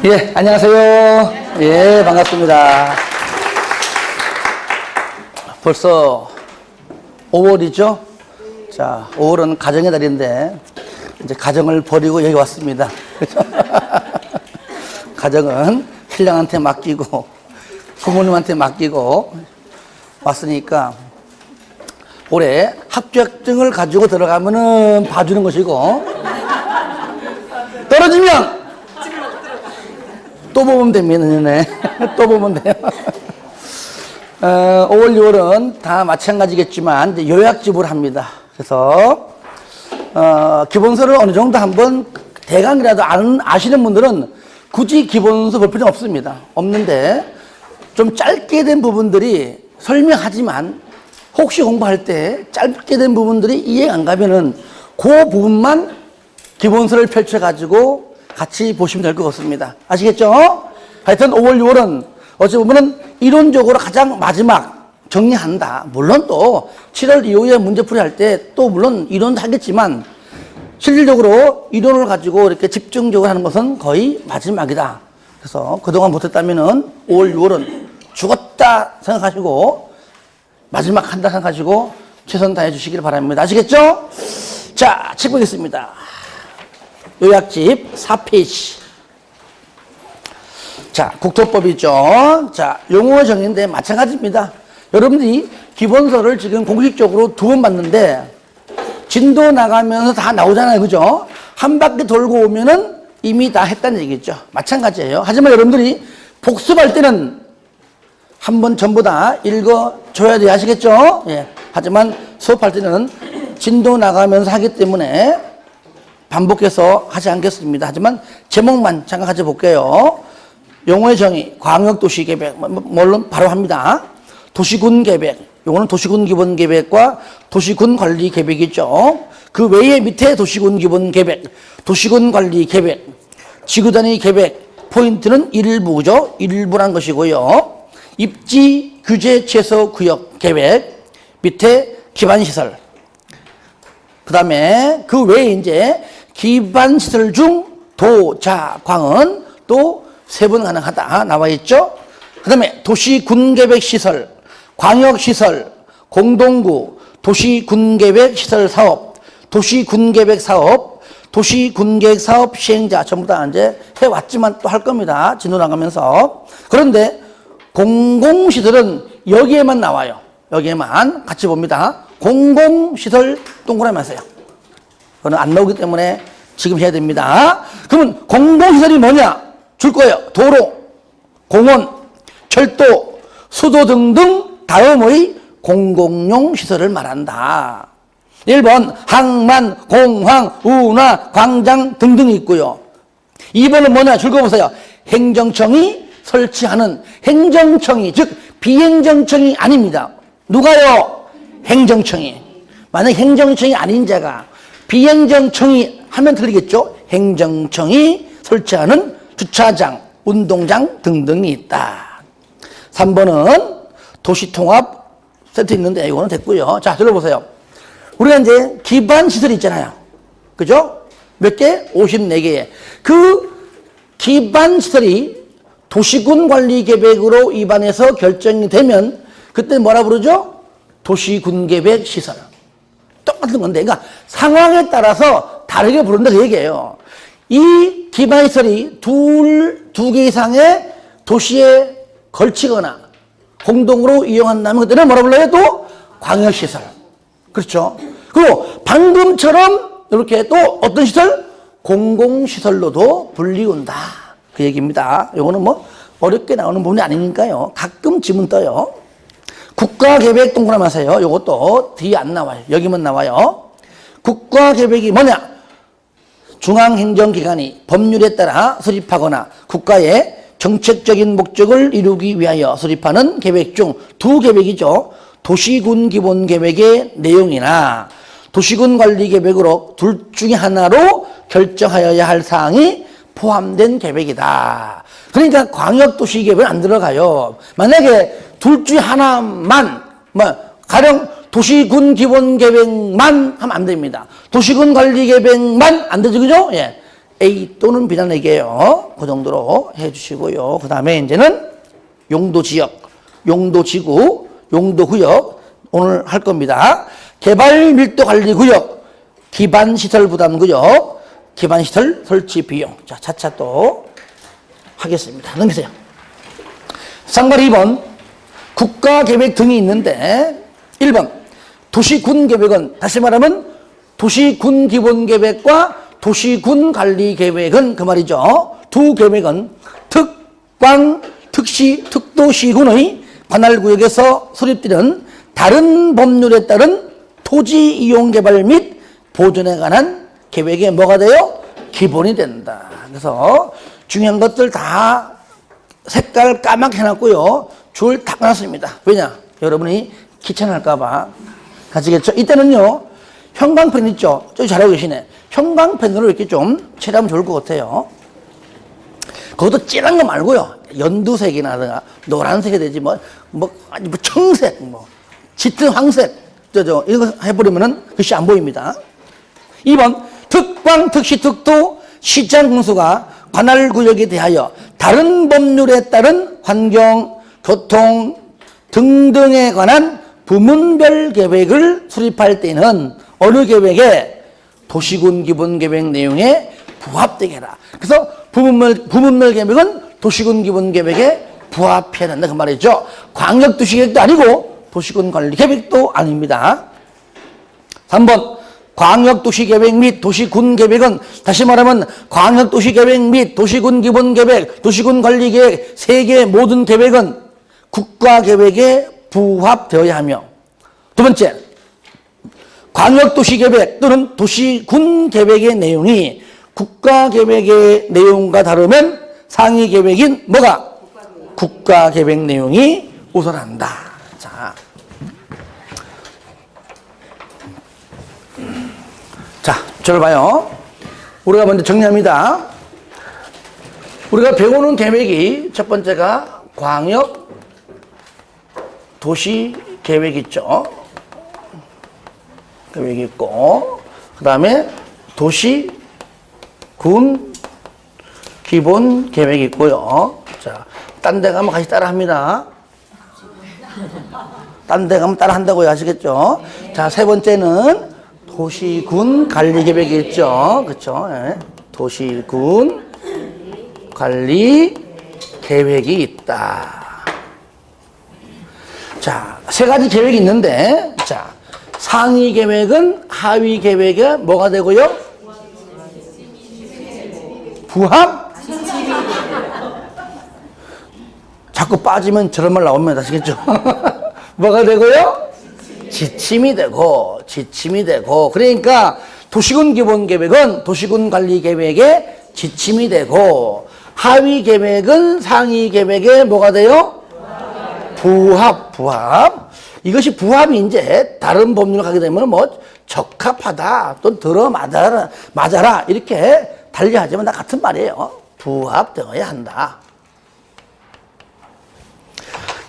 예, 안녕하세요. 예, 반갑습니다. 벌써 5월이죠? 자, 5월은 가정의 달인데, 이제 가정을 버리고 여기 왔습니다. 가정은 신랑한테 맡기고, 부모님한테 맡기고 왔으니까, 올해 합격증을 가지고 들어가면은 봐주는 것이고, 떨어지면 또 보면 됩니다, 내년에. 또 보면 돼요. 5월, 6월은 다 마찬가지겠지만, 이제 요약집을 합니다. 그래서, 기본서를 어느 정도 한번 대강이라도 아시는 분들은 굳이 기본서 볼 필요 없습니다. 없는데, 좀 짧게 된 부분들이 설명하지만, 혹시 공부할 때 짧게 된 부분들이 이해 안 가면은 그 부분만 기본서를 펼쳐가지고 같이 보시면 될 것 같습니다. 아시겠죠? 하여튼 5월, 6월은 어찌 보면은 이론적으로 가장 마지막 정리한다. 물론 또 7월 이후에 문제풀이 할 때 또 물론 이론도 하겠지만 실질적으로 이론을 가지고 이렇게 집중적으로 하는 것은 거의 마지막이다. 그래서 그동안 못했다면은 5월, 6월은 죽었다 생각하시고 마지막 한다 생각하시고 최선 다해 주시길 바랍니다. 아시겠죠? 자, 책 보겠습니다. 요약집 4페이지. 자, 국토법이죠. 자, 용어 정의인데 마찬가지입니다. 여러분들이 기본서를 지금 공식적으로 2번 봤는데 진도 나가면서 다 나오잖아요. 그죠? 한 바퀴 돌고 오면은 이미 다 했다는 얘기죠. 마찬가지예요. 하지만 여러분들이 복습할 때는 한번 전부 다 읽어줘야 돼요. 아시겠죠? 예. 하지만 수업할 때는 진도 나가면서 하기 때문에 반복해서 하지 않겠습니다. 하지만 제목만 잠깐 같이 볼게요. 용어의 정의, 광역도시계획, 물론 바로 합니다. 도시군계획, 요거는 도시군기본계획과 도시군관리계획이죠. 그 외에 밑에 도시군기본계획, 도시군관리계획, 지구단위 계획, 포인트는 일부죠. 일부란 것이고요. 입지, 규제, 최소, 구역, 계획, 밑에 기반시설. 그 다음에 그 외에 이제 기반시설 중 도, 자, 광은 또 3번 가능하다 나와 있죠. 그 다음에 도시군계획시설, 광역시설, 공동구, 도시군계획시설사업, 도시군계획사업, 도시군계획사업 시행자 전부 다 이제 해왔지만 또 할 겁니다. 진도 나가면서. 그런데 공공시설은 여기에만 나와요. 여기에만 같이 봅니다. 공공시설 동그라미 하세요. 그거는 안 나오기 때문에 지금 해야 됩니다. 그러면 공공시설이 뭐냐? 줄 거예요. 도로, 공원, 철도, 수도 등등 다음의 공공용 시설을 말한다. 1번 항만, 공항, 운하, 광장 등등이 있고요. 2번은 뭐냐? 줄 거 보세요. 행정청이 설치하는 행정청이, 즉 비행정청이 아닙니다. 누가요? 행정청이. 만약 행정청이 아닌 자가 비행정청이 하면 틀리겠죠? 행정청이 설치하는 주차장, 운동장 등등이 있다. 3번은 도시통합 세트 있는데 이거는 됐고요. 자, 들어보세요. 우리가 이제 기반시설이 있잖아요. 그죠? 몇 개? 54개. 그 기반시설이 도시군관리계획으로 입안해서 결정이 되면 그때 뭐라 부르죠? 도시군계획시설. 똑같은 건데, 그러니까 상황에 따라서 다르게 부른다 그 얘기예요. 이 기반시설이 두 개 이상의 도시에 걸치거나 공동으로 이용한다면 그때는 뭐라 불러요? 또 광역시설. 그렇죠? 그리고 방금처럼 이렇게 또 어떤 시설? 공공시설로도 불리운다. 그 얘기입니다. 요거는 뭐 어렵게 나오는 부분이 아니니까요. 가끔 지문 떠요. 국가계획 동그라미 하세요. 요것도 뒤에 안 나와요. 여기만 나와요. 국가계획이 뭐냐? 중앙행정기관이 법률에 따라 수립하거나 국가의 정책적인 목적을 이루기 위하여 수립하는 계획 중 두 계획이죠. 도시군기본계획의 내용이나 도시군관리계획으로 둘 중에 하나로 결정하여야 할 사항이 포함된 계획이다. 그러니까 광역도시계획은 안 들어가요. 만약에 둘 중에 하나만, 가령 도시군기본계획만 하면 안 됩니다. 도시군관리계획만 안 되죠, 그죠? 예. A 또는 B단에게요. 그 정도로 해주시고요. 그 다음에 이제는 용도 지역, 용도 지구, 용도 구역 오늘 할 겁니다. 개발 밀도 관리 구역, 기반 시설 부담 구역, 기반 시설 설치 비용. 자, 차차 또 하겠습니다. 넘기세요. 상관 2번 국가 계획 등이 있는데 1번 도시군 계획은 다시 말하면 도시군 기본 계획과 도시군 관리 계획은 그 말이죠. 두 계획은 특광, 특시, 특도시군의 관할구역에서 수립되는 다른 법률에 따른 토지 이용 개발 및 보존에 관한 계획에 뭐가 돼요? 기본이 된다. 그래서 중요한 것들 다 색깔 까맣게 해놨고요. 줄 다 꺼놨습니다. 왜냐? 여러분이 귀찮을까봐. 아시겠죠? 이때는요, 형광펜 있죠? 저기 잘하고 계시네. 형광펜으로 이렇게 좀 칠하면 좋을 것 같아요. 그것도 진한 거 말고요. 연두색이나 노란색이 되지, 아니, 청색, 짙은 황색, 이런 거 해버리면은 글씨 안 보입니다. 2번, 특광, 특시, 특도, 시장 공수가 관할구역에 대하여 다른 법률에 따른 환경, 교통 등등에 관한 부문별 계획을 수립할 때는 어느 계획에 도시군 기본 계획 내용에 부합되게 해라. 그래서 부문별 계획은 도시군 기본 계획에 부합해야 된다. 그 말이죠. 광역도시 계획도 아니고 도시군 관리 계획도 아닙니다. 3번. 광역도시 계획 및 도시군 계획은 다시 말하면 광역도시 계획 및 도시군 기본 계획, 도시군 관리 계획 세 개의 모든 계획은 국가 계획에 부합되어야 하며 두 번째, 광역도시 계획 또는 도시군 계획의 내용이 국가 계획의 내용과 다르면 상위 계획인 뭐가? 국가 계획 내용이 우선한다. 자, 저를 봐요. 우리가 먼저 정리합니다. 우리가 배우는 계획이 첫 번째가 광역 도시 계획 있죠. 계획이 있고, 그 다음에 도시 군 기본 계획이 있고요. 자, 딴 데 가면 같이 따라 합니다. 딴 데 가면 따라 한다고요. 아시겠죠? 자, 세 번째는 도시군 관리 계획이 있죠. 그렇죠? 네. 도시군 관리 계획이 있다. 자, 세 가지 계획이 있는데, 자, 상위 계획은 하위 계획에 뭐가 되고요? 부합? 자꾸 빠지면 저런 말 나옵니다. 아시겠죠? 뭐가 되고요? 지침이 되고. 그러니까 도시군 기본 계획은 도시군 관리 계획에 지침이 되고, 하위 계획은 상위 계획에 뭐가 돼요? 부합. 이것이 부합이 이제 다른 법률을 가게 되면 적합하다, 또 맞아라, 이렇게 달리하지만 다 같은 말이에요. 부합되어야 한다.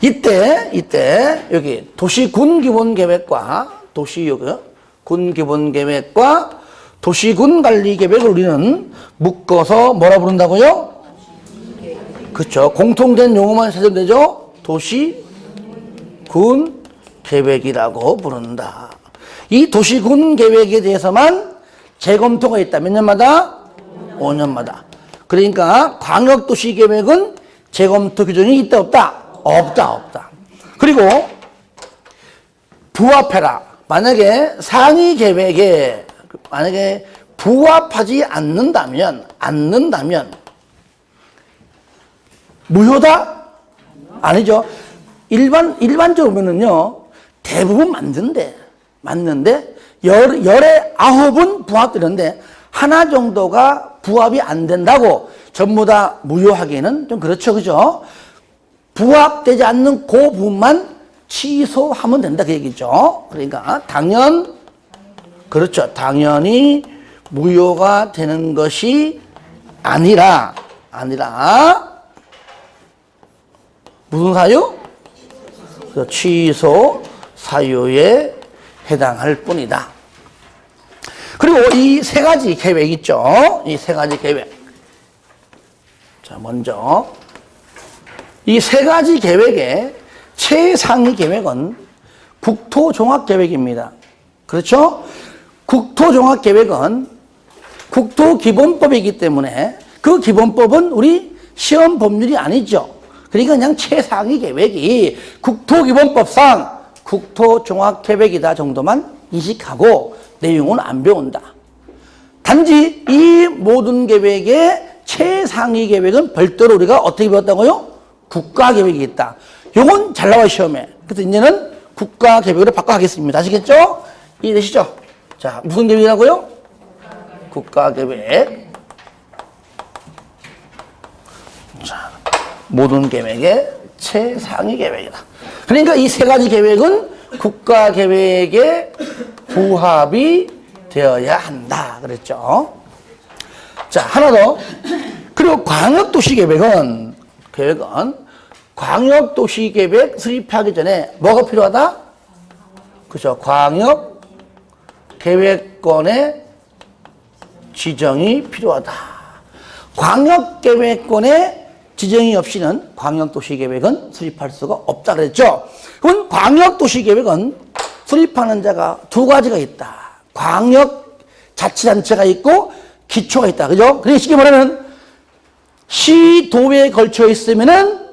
이때 여기 도시군 기본 계획과 도시군 기본 계획과 도시군 관리 계획을 우리는 묶어서 뭐라 부른다고요? 그렇죠. 공통된 용어만 찾으면 되죠. 도시군 계획이라고 부른다. 이 도시군 계획에 대해서만 재검토가 있다. 몇 년마다? 5년마다. 그러니까 광역도시 계획은 재검토 규정이 있다 없다? 없다. 그리고 부합해라. 만약에 상위 계획에 만약에 부합하지 않는다면 무효다? 아니죠. 일반적으로 보면은요, 대부분 맞는데 열의 9은 부합되는데 하나 정도가 부합이 안 된다고 전부 다 무효하기에는 좀 그렇죠. 그죠? 부합되지 않는 그 부분만 취소하면 된다. 그 얘기죠. 그러니까 당연히 무효가 되는 것이 아니라 무슨 사유? 취소 사유에 해당할 뿐이다. 그리고 이 세 가지 계획 있죠. 이 세 가지 계획. 자, 먼저 이 세 가지 계획의 최상위 계획은 국토종합계획입니다. 그렇죠? 국토종합계획은 국토기본법이기 때문에 그 기본법은 우리 시험 법률이 아니죠. 그러니까 그냥 최상위 계획이 국토기본법상 국토종합계획이다 정도만 인식하고 내용은 안 배운다. 단지 이 모든 계획의 최상위 계획은 별도로 우리가 어떻게 배웠다고요? 국가계획이 있다. 요건 잘 나와요, 시험에. 그래서 이제는 국가계획으로 바꿔가겠습니다. 아시겠죠? 이해되시죠? 자, 무슨 계획이라고요? 국가계획. 자, 모든 계획의 최상위 계획이다. 그러니까 이 세 가지 계획은 국가계획에 부합이 되어야 한다. 그랬죠? 자, 하나 더. 그리고 광역도시계획은 광역도시계획 수립하기 전에 뭐가 필요하다? 그죠? 광역계획권의 지정이 필요하다. 광역계획권의 지정이 없이는 광역도시계획은 수립할 수가 없다 그랬죠? 그럼 광역도시계획은 수립하는 자가 두 가지가 있다. 광역자치단체가 있고 기초가 있다. 그죠? 그러니까 쉽게 말하면 시도에 걸쳐 있으면은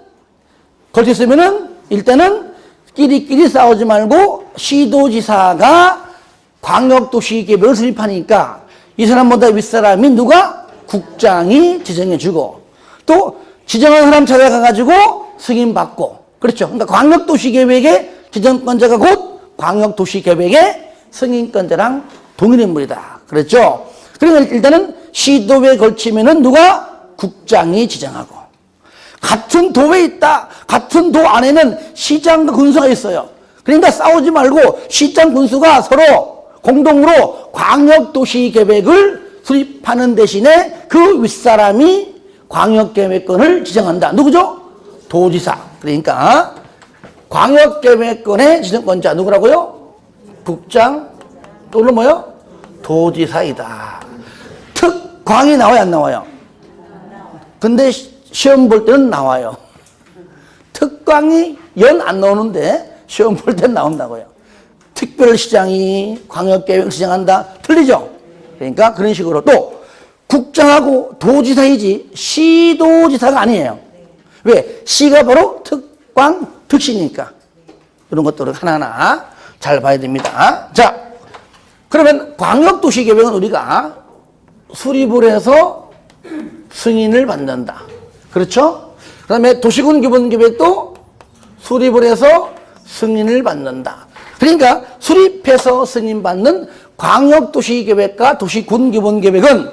일단은 끼리끼리 싸우지 말고 시도지사가 광역도시계획을 수립하니까 이 사람보다 윗사람이 누가? 국장이 지정해주고 또 지정한 사람 찾아가가지고 승인받고 그렇죠. 그러니까 광역도시계획의 지정권자가 곧 광역도시계획의 승인권자랑 동일 인물이다. 그랬죠. 그러니까 일단은 시도에 걸치면은 누가? 국장이 지정하고 같은 도에 있다. 같은 도 안에는 시장과 군수가 있어요. 그러니까 싸우지 말고 시장 군수가 서로 공동으로 광역도시계획을 수립하는 대신에 그 윗사람이 광역계획권을 지정한다. 누구죠? 도지사. 그러니까 광역계획권의 지정권자 누구라고요? 국장 또는 뭐요? 도지사이다. 특광이 나와요, 안 나와요? 근데 시험 볼 때는 나와요. 특광이 연 안 나오는데 시험 볼 때는 나온다고요. 특별시장이 광역계획을 지정한다. 틀리죠? 그러니까 그런 식으로 또 국장하고 도지사이지 시도지사가 아니에요. 왜? 시가 바로 특광, 특시니까. 이런 것들을 하나하나 잘 봐야 됩니다. 자, 그러면 광역도시계획은 우리가 수립을 해서 승인을 받는다. 그렇죠? 그 다음에 도시군기본계획도 수립을 해서 승인을 받는다. 그러니까 수립해서 승인받는 광역도시계획과 도시군기본계획은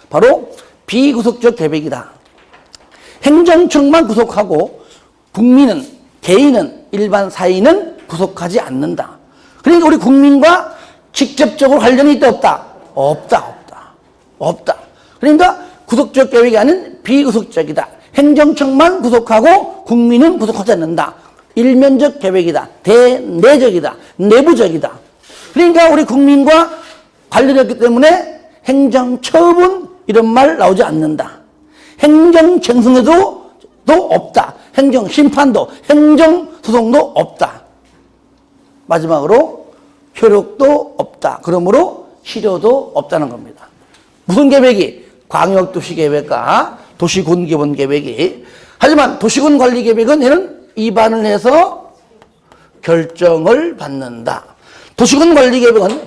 바로 비구속적 계획이다. 행정청만 구속하고 국민은, 개인은, 일반 사인은 구속하지 않는다. 그러니까 우리 국민과 직접적으로 관련이 있다 없다? 없다. 그러니까 구속적 계획이 아닌 비구속적이다. 행정청만 구속하고 국민은 구속하지 않는다. 일면적 계획이다. 대내적이다. 내부적이다. 그러니까 우리 국민과 관련이 없기 때문에 행정처분 이런 말 나오지 않는다. 행정쟁승에도 없다. 행정심판도 행정소송도 없다. 마지막으로 효력도 없다. 그러므로 실효도 없다는 겁니다. 무슨 계획이? 광역도시계획과 도시군기본계획이. 하지만 도시군관리계획은 얘는 입안을 해서 결정을 받는다. 도시군관리계획은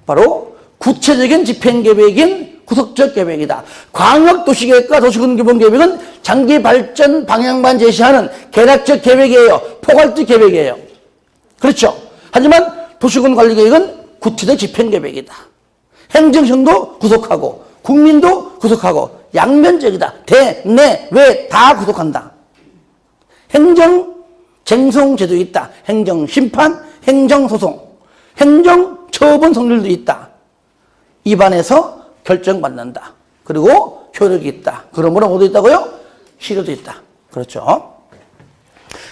바로 구체적인 집행계획인 구속적 계획이다. 광역도시계획과 도시군기본계획은 장기발전 방향만 제시하는 개략적 계획이에요. 포괄적 계획이에요. 그렇죠? 하지만 도시군관리계획은 구체적 집행계획이다. 행정청도 구속하고 국민도 구속하고 양면적이다. 대, 내, 외 다 구속한다. 행정쟁송제도 있다. 행정심판, 행정소송, 행정처분 성질도 있다. 입안에서 결정받는다. 그리고 효력이 있다. 그러므로 뭐도 있다고요? 실효도 있다. 그렇죠?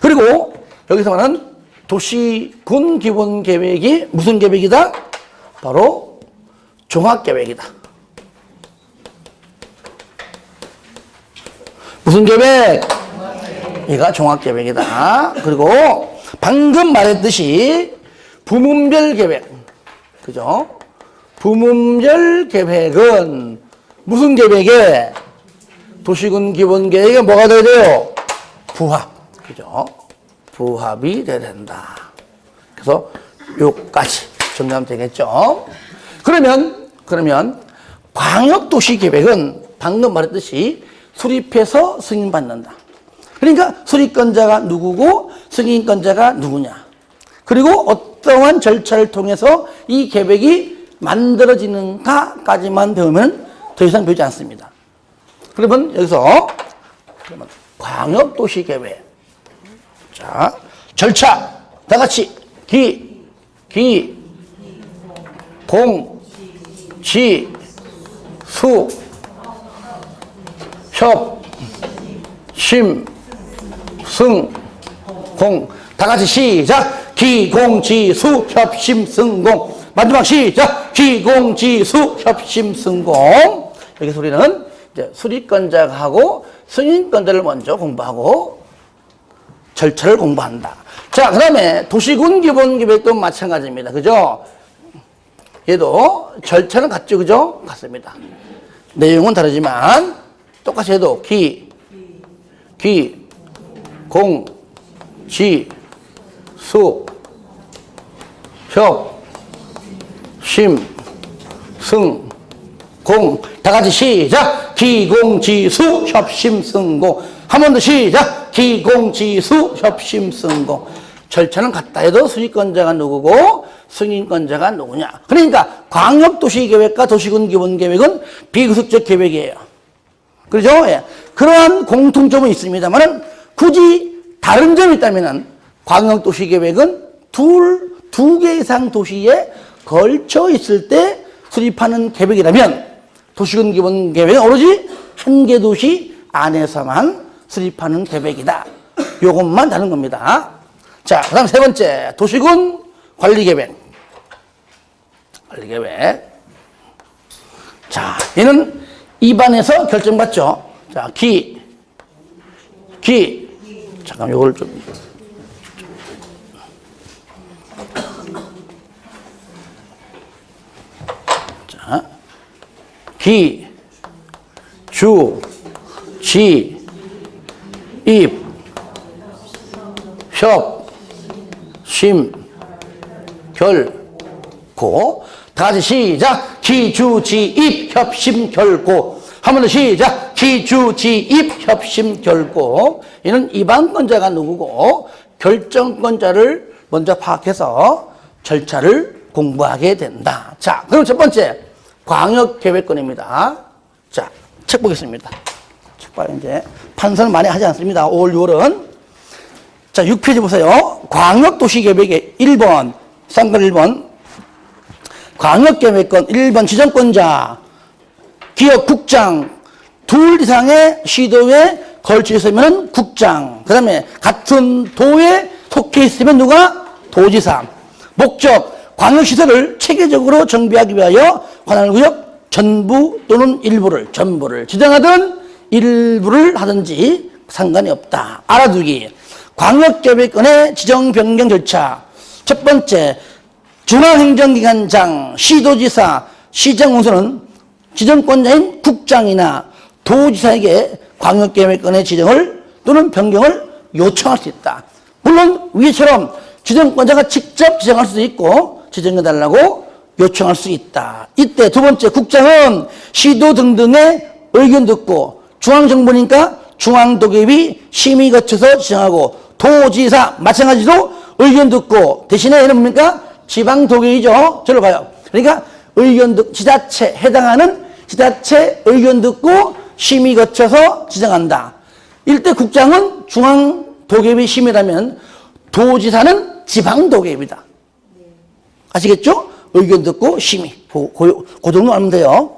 그리고 여기서 말하는 도시군 기본계획이 무슨 계획이다? 바로 종합계획이다. 무슨 계획? 얘가 종합계획이다. 그리고 방금 말했듯이 부문별 계획. 그죠? 부문별 계획은 무슨 계획에? 도시군 기본계획에 뭐가 돼야 돼요? 부합. 그죠? 부합이 돼야 된다. 그래서 요까지 정리하면 되겠죠? 그러면 광역도시계획은 방금 말했듯이 수립해서 승인받는다. 그러니까 수립권자가 누구고 승인권자가 누구냐. 그리고 어떠한 절차를 통해서 이 계획이 만들어지는가까지만 배우면 더 이상 배우지 않습니다. 그러면 여기서 광역도시계획. 자, 절차. 다 같이 공, 지, 수, 협, 심, 승, 공. 다 같이 시작. 기, 공, 지, 수, 협, 심, 승, 공. 마지막 시작. 기, 공, 지, 수, 협, 심, 승, 공. 여기서 우리는 이제 수립권자가 하고 승인권자를 먼저 공부하고 절차를 공부한다. 자, 그 다음에 도시군 기본계획도 마찬가지입니다. 그죠? 얘도 절차는 같죠? 그죠? 같습니다. 내용은 다르지만 똑같이 해도 공, 지, 수, 협, 심, 승, 공. 다 같이 시작. 기공지수 협심승공. 한 번 더 시작. 기공지수 협심승공. 절차는 같다 해도 수립권자가 누구고 승인권자가 누구냐. 그러니까 광역도시계획과 도시군 기본계획은 비교섭적 계획이에요. 그렇죠? 예. 그러한 공통점은 있습니다만 굳이 다른 점이 있다면 광역도시계획은 두 개 이상 도시에 걸쳐 있을 때 수립하는 계획이라면 도시군 기본계획은 오로지 한 개 도시 안에서만 수립하는 계획이다. 요것만 다른 겁니다. 자, 그 다음 세 번째, 도시군 관리계획. 자, 얘는 입안에서 결정받죠. 자, 잠깐 요걸 좀. 자, 기, 주, 지, 입, 협, 심, 결, 고. 다 같이 시작. 기, 주, 지, 입, 협, 심, 결, 고. 한 번 더 시작. 기, 주, 지, 입, 협, 심, 결, 고. 이는 입안권자가 누구고 결정권자를 먼저 파악해서 절차를 공부하게 된다. 자, 그럼 첫 번째 광역계획권입니다. 자, 책 보겠습니다. 책 봐요. 이제 판서는 많이 하지 않습니다. 5월, 6월은. 자, 6페이지 보세요. 광역도시계획의 1번, 쌍글 1번. 광역계획권 1번 지정권자, 기업 국장, 둘 이상의 시도에 걸쳐 있으면 국장. 그 다음에 같은 도에 속해 있으면 누가? 도지사. 목적, 광역시설을 체계적으로 정비하기 위하여 관할구역 전부 또는 전부를 지정하든 일부를 하든지 상관이 없다. 알아두기. 광역계획권의 지정 변경 절차. 첫 번째, 중앙행정기관장, 시도지사, 시장공소는 지정권자인 국장이나 도지사에게 광역계획권의 지정을 또는 변경을 요청할 수 있다. 물론 위처럼 지정권자가 직접 지정할 수도 있고 지정해달라고 요청할 수 있다. 이때 두 번째, 국장은 시도 등등의 의견 듣고 중앙정부니까 중앙도계비 심의 거쳐서 지정하고 도지사 마찬가지로 의견 듣고 대신에 얘는 뭡니까? 지방도계이죠. 저를 봐요. 그러니까 의견 듣고 지자체 해당하는 지자체 의견 듣고 심의 거쳐서 지정한다. 이때 국장은 중앙도계비 심의라면 도지사는 지방도계비다. 아시겠죠? 의견 듣고 심의. 그 정도 알면 돼요.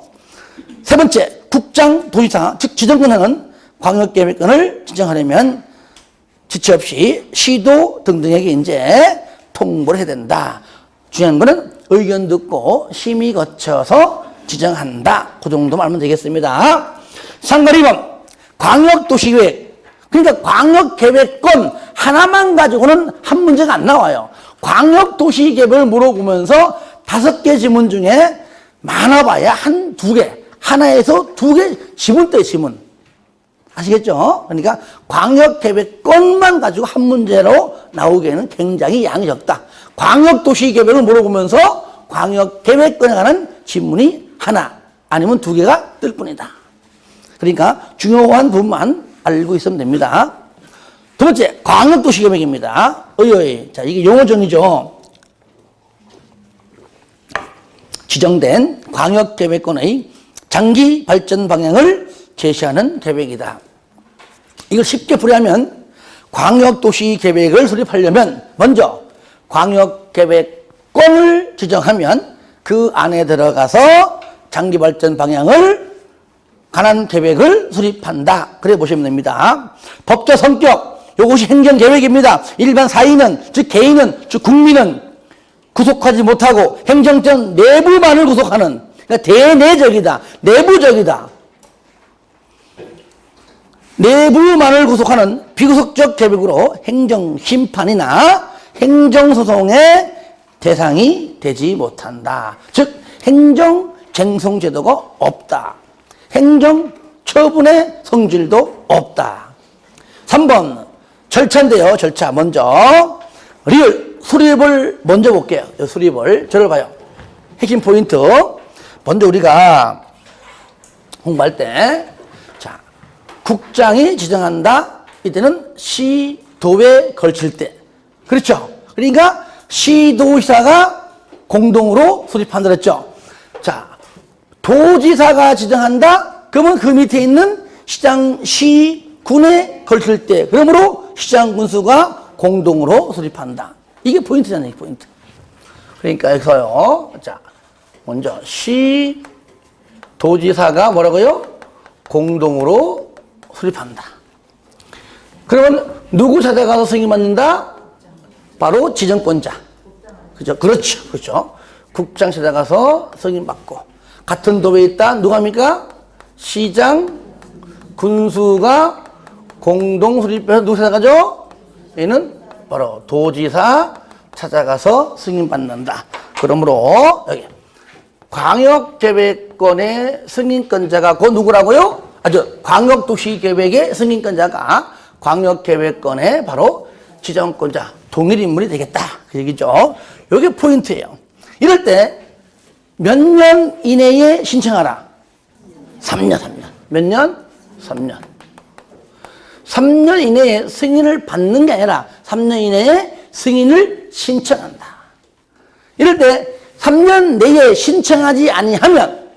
세 번째, 국장, 도지사, 즉 지정권자는 광역계획권을 지정하려면 지체 없이 시도 등등에게 이제 통보를 해야 된다. 중요한 거는 의견 듣고 심의 거쳐서 지정한다. 그 정도만 알면 되겠습니다. 상관 2번 광역도시계획. 그러니까 광역계획권 하나만 가지고는 한 문제가 안 나와요. 광역도시계획을 물어보면서 5개 지문 중에 많아봐야 한 2개, 하나에서 2개 지문 때 지문. 아시겠죠? 그러니까 광역계획권만 가지고 한 문제로 나오기에는 굉장히 양이 적다. 광역도시계획을 물어보면서 광역계획권에 관한 지문이 하나 아니면 2개가 뜰 뿐이다. 그러니까 중요한 부분만 알고 있으면 됩니다. 두 번째, 광역도시계획입니다. 자, 이게 용어 정의죠. 지정된 광역계획권의 장기 발전 방향을 제시하는 계획이다. 이걸 쉽게 풀이하면 광역도시계획을 수립하려면 먼저 광역계획권을 지정하면 그 안에 들어가서 장기 발전 방향을 관한 계획을 수립한다. 그래 보시면 됩니다. 법적 성격, 이것이 행정계획입니다. 일반 사인은, 즉 개인은, 즉 국민은 구속하지 못하고 행정적 내부만을 구속하는, 그러니까 대내적이다, 내부적이다. 내부만을 구속하는 비구속적 계획으로 행정심판이나 행정소송의 대상이 되지 못한다. 즉 행정쟁송제도가 없다. 행정처분의 성질도 없다. 3번 절차인데요. 절차 먼저 리얼 수립을 먼저 볼게요. 수립을 저를 봐요. 핵심 포인트 먼저 우리가 홍보할 때 자, 국장이 지정한다. 이때는 시도에 걸칠 때 그렇죠. 그러니까 시도지사가 공동으로 수립한다 그랬죠. 자, 도지사가 지정한다? 그러면 그 밑에 있는 시장, 시군에 걸칠 때, 그러므로 시장, 군수가 공동으로 수립한다. 이게 포인트잖아요, 이게 포인트. 그러니까 여기서요. 자, 먼저 도지사가 뭐라고요? 공동으로 수립한다. 그러면 누구 찾아가서 승인 받는다? 바로 지정권자. 그죠? 그렇죠. 그렇죠. 국장 찾아가서 승인 받고. 같은 도에 있다. 누가 합니까? 시장, 군수가 공동 수립해서 누구 찾아가죠? 얘는 바로 도지사 찾아가서 승인받는다. 그러므로 여기 광역계획권의 승인권자가 그 누구라고요? 광역도시계획의 승인권자가 광역계획권의 바로 지정권자, 동일인물이 되겠다. 그 얘기죠. 이게 포인트예요. 이럴 때 몇 년 이내에 신청하라? 3년. 몇 년? 3년. 3년 이내에 승인을 받는 게 아니라 3년 이내에 승인을 신청한다. 이럴 때 3년 내에 신청하지 아니하면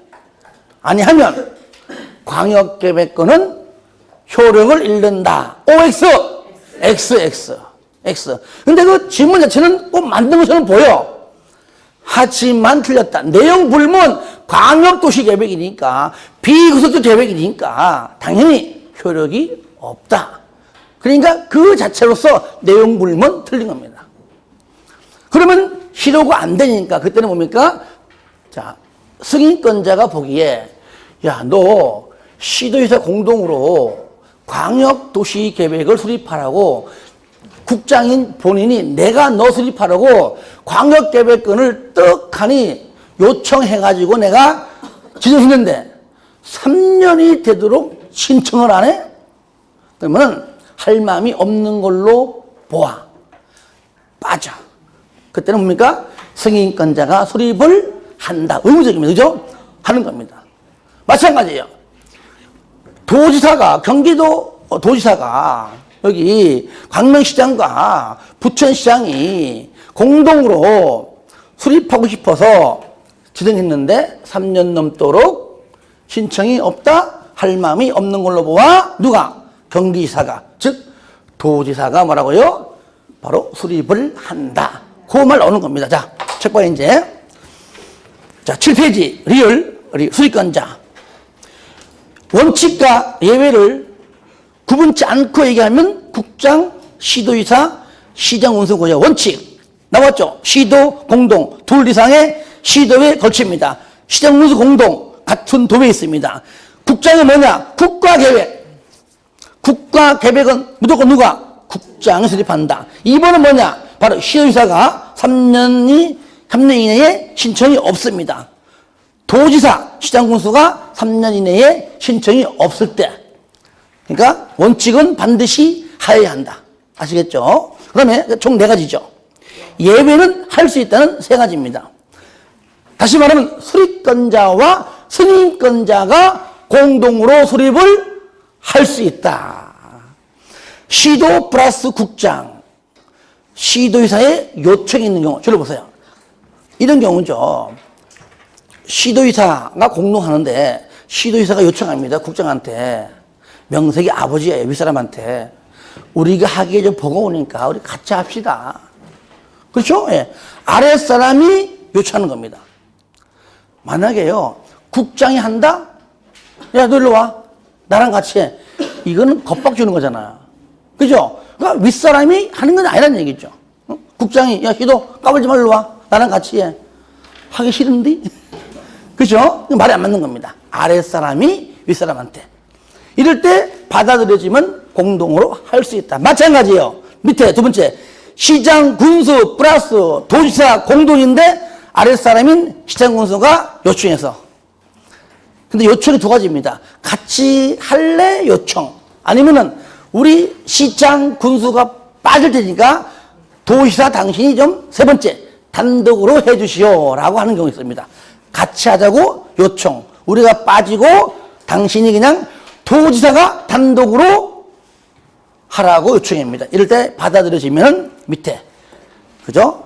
광역계획권은 효력을 잃는다. OX, XX. 근데 그 질문 자체는 꼭 만든 것처럼 보여. 하지만 틀렸다. 내용 불문 광역도시계획이니까 비구속적 계획이니까 당연히 효력이 없다. 그러니까 그 자체로서 내용 불문 틀린 겁니다. 그러면 실효가 안 되니까 그때는 뭡니까? 자, 승인권자가 보기에 야, 너 시도지사 공동으로 광역도시계획을 수립하라고 국장인 본인이 내가 너 수립하라고 광역계획권을 떡하니 요청해가지고 내가 지정했는데 3년이 되도록 신청을 안 해? 그러면 할 마음이 없는 걸로 보아. 빠져. 그때는 뭡니까? 승인권자가 수립을 한다. 의무적입니다. 그죠? 하는 겁니다. 마찬가지예요. 도지사가, 경기도 도지사가 여기 광명시장과 부천시장이 공동으로 수립하고 싶어서 지정했는데 3년 넘도록 신청이 없다? 할 마음이 없는 걸로 보아 누가? 경기지사가, 즉 도지사가 뭐라고요? 바로 수립을 한다. 그 말 나오는 겁니다. 자, 책 봐 이제. 자, 7페이지 리얼 수립권자. 원칙과 예외를 구분치 않고 얘기하면 국장, 시도지사, 시장운수고요. 원칙 나왔죠? 시도, 공동 둘 이상의 시도에 걸칩니다. 시장군수 공동 같은 도배에 있습니다. 국장이 뭐냐? 국가계획. 국가계획은 무조건 누가? 국장이 수립한다. 2번은 뭐냐? 바로 시의사가 3년 이내에 신청이 없습니다. 도지사, 시장군수가 3년 이내에 신청이 없을 때. 그러니까 원칙은 반드시 하여야 한다. 아시겠죠? 그다음에 총 4가지죠. 예외는 할 수 있다는 3가지입니다. 다시 말하면 수립권자와 승인권자가 공동으로 수립을 할 수 있다. 시도 플러스 국장, 시도의사의 요청이 있는 경우, 저를 보세요. 이런 경우죠. 시도의사가 공동하는데 시도의사가 요청합니다. 국장한테. 명색이 아버지예요. 윗사람한테. 우리가 하기에 좀 버거우니까 우리 같이 합시다. 그렇죠? 예. 아랫사람이 요청하는 겁니다. 만약에요, 국장이 한다? 야, 너 일로 와. 나랑 같이 해. 이거는 겁박 주는 거잖아요. 그죠? 그러니까 윗사람이 하는 건 아니라는 얘기죠. 어? 국장이, 야, 시도 까불지 말로 와. 나랑 같이 해. 하기 싫은데? 그죠? 말이 안 맞는 겁니다. 아랫사람이 윗사람한테. 이럴 때 받아들여지면 공동으로 할 수 있다. 마찬가지예요. 밑에 2번째. 시장, 군수, 플러스 도지사 공동인데 아랫사람인 시장, 군수가 요청해서. 근데 요청이 2가지입니다. 같이 할래? 요청. 아니면은 우리 시장, 군수가 빠질 테니까 도지사 당신이 좀 3번째. 단독으로 해주시오. 라고 하는 경우가 있습니다. 같이 하자고 요청. 우리가 빠지고 당신이 그냥 도지사가 단독으로 하라고 요청합니다. 이럴 때 받아들여지면 밑에, 그죠?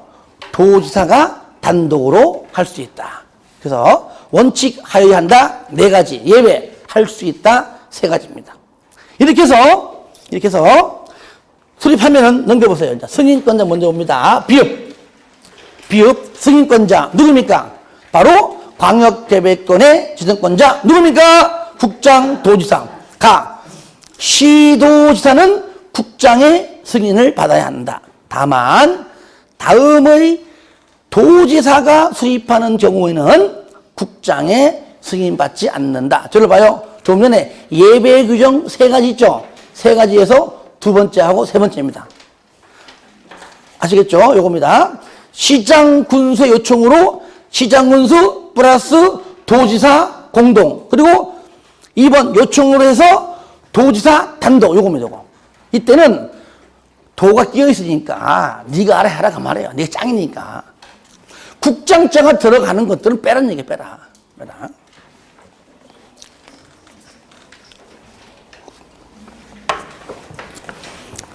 도지사가 단독으로 할 수 있다. 그래서 원칙 하여야 한다 4가지, 예외 할 수 있다 3가지입니다. 이렇게 해서 수립하면은 넘겨보세요. 승인권자 먼저 봅니다. 비읍 승인권자 누굽니까? 바로 광역계획권의 지정권자 누굽니까? 국장, 도지사. 시도지사는 국장의 승인을 받아야 한다. 다만 다음의 도지사가 수립하는 경우에는 국장의 승인받지 않는다. 저를 봐요. 좀 전에 예배 규정 3가지 있죠? 3가지에서 2번째하고 3번째입니다. 아시겠죠? 요겁니다. 시장, 군수의 요청으로 시장, 군수 플러스 도지사 공동. 그리고 2번 요청으로 해서 도지사 단독. 요겁니다. 요거. 이때는 도가 끼어 있으니까 네가 알아 해라 그 말이에요. 네가 짱이니까. 국장자가 들어가는 것들은 빼라는 얘기야. 빼라.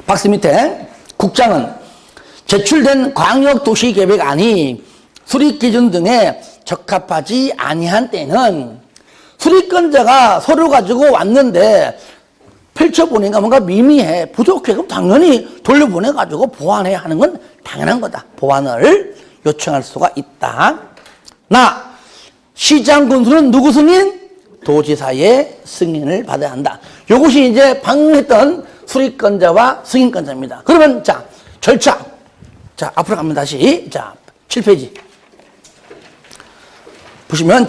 박스 밑에 국장은 제출된 광역도시계획안이 수립기준 등에 적합하지 아니한 때는 수립권자가 서류 가지고 왔는데 펼쳐보니까 뭔가 미미해, 부족해. 그럼 당연히 돌려보내가지고 보완해야 하는 건 당연한 거다. 보완을 요청할 수가 있다. 시장, 군수는 누구 승인? 도지사의 승인을 받아야 한다. 이것이 이제 방금 했던 수립권자와 승인권자입니다. 그러면 절차. 앞으로 가면 다시 7페이지. 보시면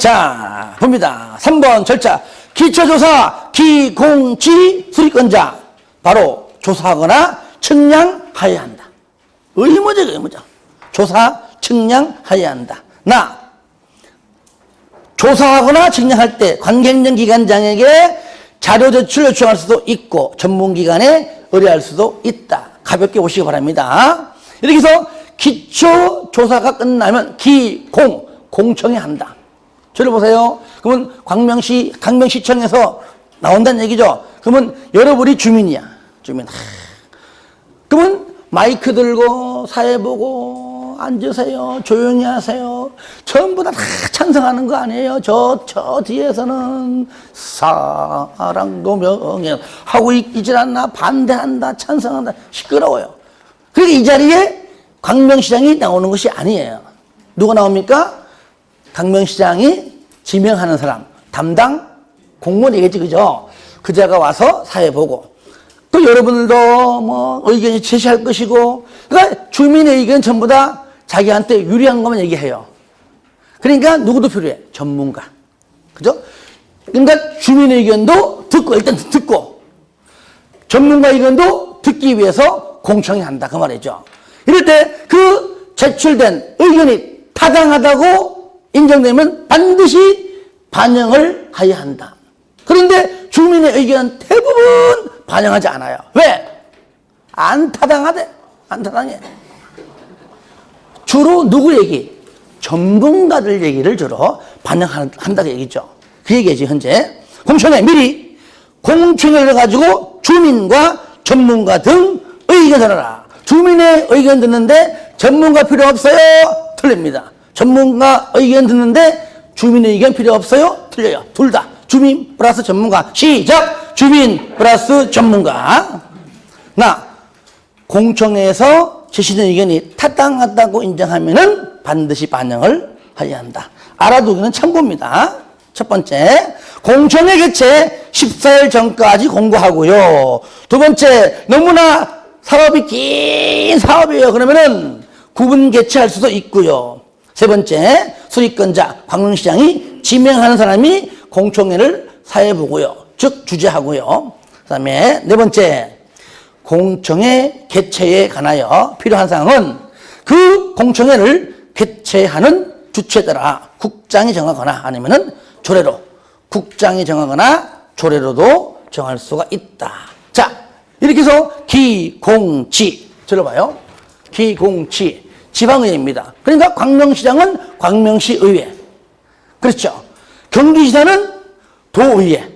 봅니다. 3번 절차. 기초조사, 기공지 수립권자. 바로 조사하거나 측량하여야 한다. 의무죠. 조사, 측량하여야 한다. 조사하거나 측량할 때 관계행정 기관장에게 자료 제출 요청할 수도 있고 전문기관에 의뢰할 수도 있다. 가볍게 보시기 바랍니다. 이렇게 해서 기초조사가 끝나면 공청회 한다. 저를 보세요. 그러면 강명시청에서 나온다는 얘기죠. 그러면 여러분이 주민이야. 주민. 그러면 마이크 들고 사회 보고 앉으세요. 조용히 하세요. 전부 다 찬성하는 거 아니에요. 저 뒤에서는 사랑도 명예 하고 있질 않나, 반대한다, 찬성한다, 시끄러워요. 그러니까 이 자리에 광명시장이 나오는 것이 아니에요. 누가 나옵니까? 광명시장이 지명하는 사람, 담당 공무원이겠지, 그죠? 그자가 와서 사회 보고, 또 여러분들도 의견이 제시할 것이고, 그러니까 주민의 의견 전부 다 자기한테 유리한 것만 얘기해요. 그러니까 누구도 필요해? 전문가. 그죠? 그러니까 주민의 의견도 듣고, 일단 듣고, 전문가 의견도 듣기 위해서 공청회 한다. 그 말이죠. 이럴 때 그 제출된 의견이 타당하다고 인정되면 반드시 반영을 해야 한다. 그런데 주민의 의견은 대부분 반영하지 않아요. 왜? 안 타당하대. 안 타당해. 주로 누구 얘기? 전문가들 얘기를 주로 반영한다고 얘기죠. 그 얘기지, 현재. 공청회 미리 공청회를 가지고 주민과 전문가 등 의견을 하라. 주민의 의견 듣는데 전문가 필요 없어요? 틀립니다. 전문가 의견 듣는데 주민의 의견 필요 없어요? 틀려요. 둘 다. 주민 플러스 전문가. 시작! 주민 플러스 전문가. 공청회에서 제시된 의견이 타당하다고 인정하면은 반드시 반영을 해야 한다. 알아두기는 참고입니다. 첫 번째, 공청회 개최 14일 전까지 공고하고요. 두 번째, 너무나 사업이 긴 사업이에요. 그러면은 구분 개최할 수도 있고요. 세 번째, 수리권자, 광명시장이 지명하는 사람이 공청회를 사회보고요. 즉, 주재하고요. 그 다음에 네 번째, 공청회 개최에 관하여 필요한 사항은 그 공청회를 개최하는 주체더라. 국장이 정하거나 아니면은 조례로, 국장이 정하거나 조례로도 정할 수가 있다. 자, 이렇게 해서 기공지, 들어봐요. 기공지, 지방의회입니다. 그러니까 광명시장은 광명시의회. 그렇죠. 경기지사는 도의회.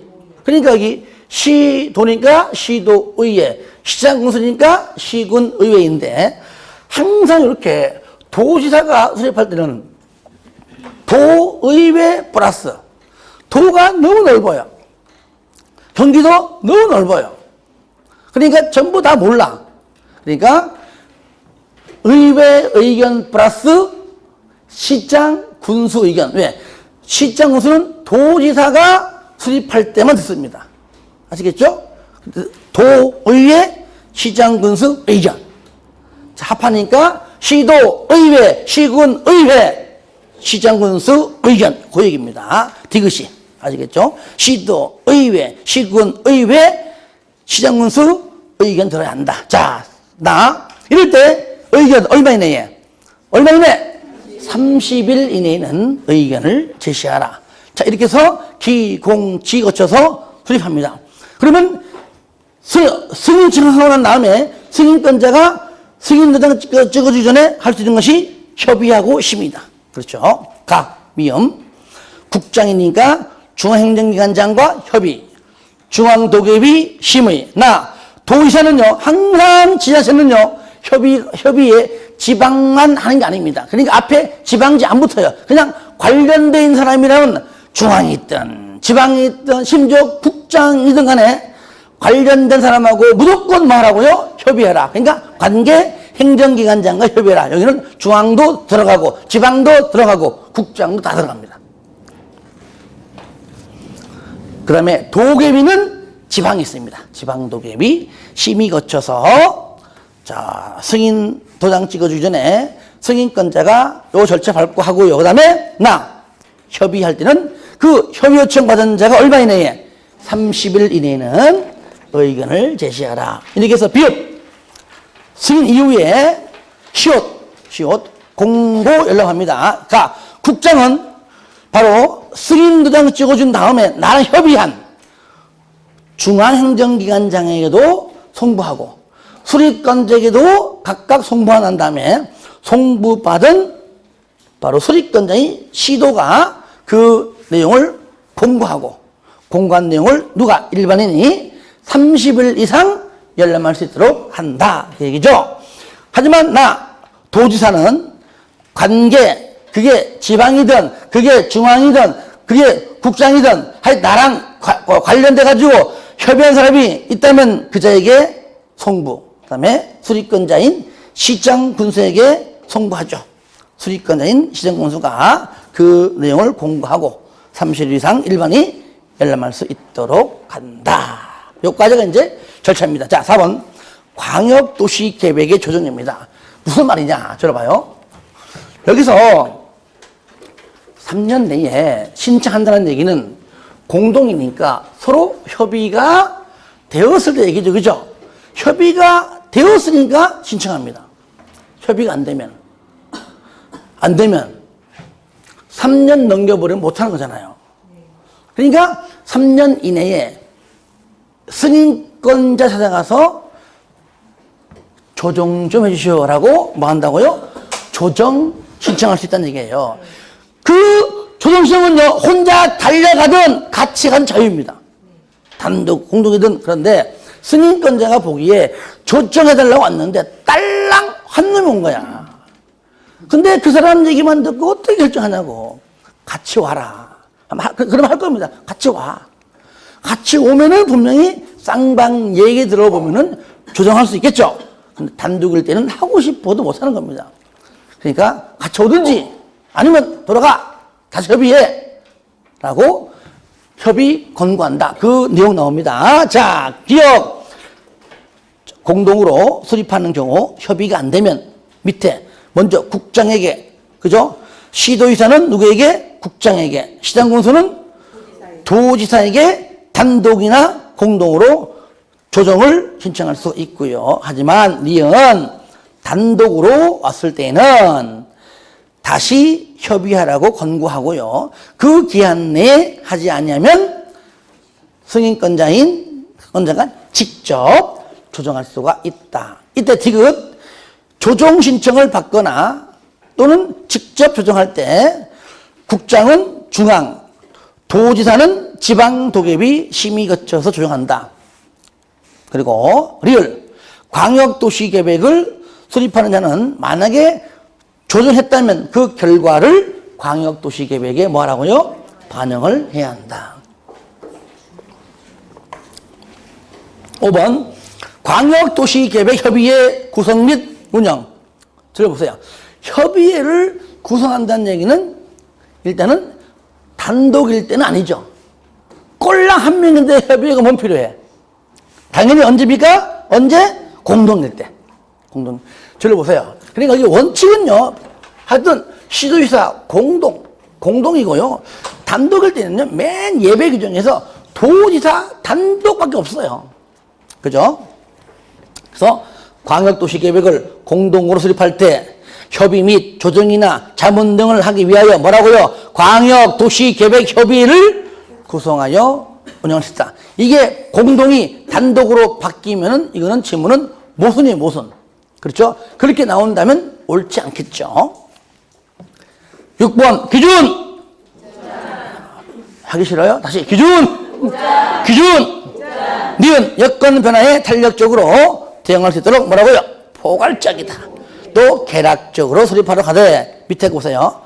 그러니까 여기 시도니까 시도의회, 시장군수니까 시군의회인데 항상 이렇게 도지사가 수립할 때는 도의회 플러스 도가 너무 넓어요. 경기도 너무 넓어요. 그러니까 전부 다 몰라. 그러니까 의회 의견 플러스 시장 군수 의견. 왜? 시장 군수는 도지사가 수립할 때만 듣습니다. 아시겠죠? 도의회 시장 군수 의견. 자, 합하니까 시도 의회 시군 의회 시장 군수 의견. 그 얘기입니다. 디귿이. 아시겠죠? 시도 의회 시군 의회 시장 군수 의견 들어야 한다. 자, 이럴 때 의견 얼마 이내에? 얼마 이내? 30일 이내에는 의견을 제시하라. 자, 이렇게 해서 기공지 거쳐서 수립합니다. 그러면 승인 청하고 난 다음에 승인권자가 승인도장 찍어주기 전에 할 수 있는 것이 협의하고 심의다. 그렇죠. 미음. 국장이니까 중앙행정기관장과 협의. 중앙도계위 심의. 도의사는요, 항상 지자체는요, 협의에 지방만 하는 게 아닙니다. 그러니까 앞에 지방지 안 붙어요. 그냥 관련된 있는 사람이라면 중앙이 있든, 지방이 있든, 심지어 국장이든 간에 관련된 사람하고 무조건 말하고요, 협의해라. 그러니까 관계 행정기관장과 협의해라. 여기는 중앙도 들어가고, 지방도 들어가고, 국장도 다 들어갑니다. 그 다음에 도계위는 지방이 있습니다. 지방도계위 심의 거쳐서 자 승인 도장 찍어주기 전에 승인권자가 요 절차 밟고 하고요. 그 다음에 협의할 때는 그 협의 요청 받은 자가 얼마 이내에? 30일 이내에는 의견을 제시하라. 이렇게 해서 비읍 승인 이후에 시옷 공고 연락합니다. 국장은 바로 승인 도장 찍어준 다음에 나랑 협의한 중앙행정기관장에게도 송부하고 수립권자에게도 각각 송부한 난 다음에 송부받은 바로 수립권자인 시도가 그 내용을 공고하고 공고한 내용을 누가? 일반인이 30일 이상 열람할 수 있도록 한다. 그 얘기죠. 하지만 도지사는 관계, 그게 지방이든 그게 중앙이든 그게 국장이든 나랑 관련돼가지고 협의한 사람이 있다면 그자에게 송부, 그 다음에 수립권자인 시장군수에게 송부하죠. 수립권자인 시장군수가 그 내용을 공고하고 30일 이상 일반이 열람할 수 있도록 한다. 여기까지가 이제 절차입니다. 자, 4번. 광역도시계획의 조정입니다. 무슨 말이냐? 들어봐요. 여기서 3년 내에 신청한다는 얘기는 공동이니까 서로 협의가 되었을 때 얘기죠. 그죠? 협의가 되었으니까 신청합니다. 협의가 안 되면 3년 넘겨버리면 못하는 거잖아요. 그러니까 3년 이내에 승인권자 찾아가서 조정 좀 해주시오라고 뭐 한다고요? 조정 신청할 수 있다는 얘기예요. 그 조정 신청은요, 혼자 달려가든 같이 간 자유입니다. 단독, 공동이든. 그런데 승인권자가 보기에 조정해달라고 왔는데 딸랑 한 놈이 온 거야. 근데 그 사람 얘기만 듣고 어떻게 결정하냐고. 같이 와라. 그럼 할 겁니다. 같이 와. 같이 오면은 분명히 쌍방 얘기 들어보면은 조정할 수 있겠죠. 근데 단독일 때는 하고 싶어도 못 하는 겁니다. 그러니까 같이 오든지 아니면 돌아가. 다시 협의해. 라고 협의 권고한다. 그 내용 나옵니다. 자, 기업 공동으로 수립하는 경우 협의가 안 되면 밑에 먼저 국장에게, 그죠? 시도지사는 누구에게? 국장에게. 시장군수는 도지사에게 단독이나 공동으로 조정을 신청할 수 있고요. 하지만 니은 단독으로 왔을 때는 다시 협의하라고 권고하고요. 그 기한 내에 하지 않으면 승인권자인 권자가 직접 조정할 수가 있다. 이때 디귿 조정 신청을 받거나 또는 직접 조정할 때 국장은 중앙, 도지사는 지방 도계비 심의 거쳐서 조정한다. 그리고 리을 광역도시계획을 수립하는 자는 만약에 조정했다면 그 결과를 광역도시계획에 뭐 하라고요? 반영을 해야 한다. 5번 광역도시계획협의회 구성 및 운영. 들어보세요. 협의회를 구성한다는 얘기는 일단은 단독일 때는 아니죠. 꼴랑 한 명인데 협의회가 뭔 필요해? 당연히 언제입니까? 언제? 공동일 때. 공동. 저를 보세요. 그러니까 이 원칙은요, 하여튼 시도지사 공동이고요. 단독일 때는요, 맨 예배 규정에서 도지사 단독밖에 없어요. 그죠? 그래서 광역도시계획을 공동으로 수립할 때 협의 및 조정이나 자문 등을 하기 위하여 뭐라고요? 광역도시계획협의회를 구성하여 운영할 수 있다. 이게 공동이 단독으로 바뀌면은 이거는 지문은 모순이에요, 모순. 그렇죠? 그렇게 나온다면 옳지 않겠죠. 6번 기준. 하기 싫어요? 다시 기준. 기준. 니은 여건 변화에 탄력적으로 대응할 수 있도록 뭐라고요? 포괄적이다. 또 개략적으로 수립하러 가되 밑에 보세요.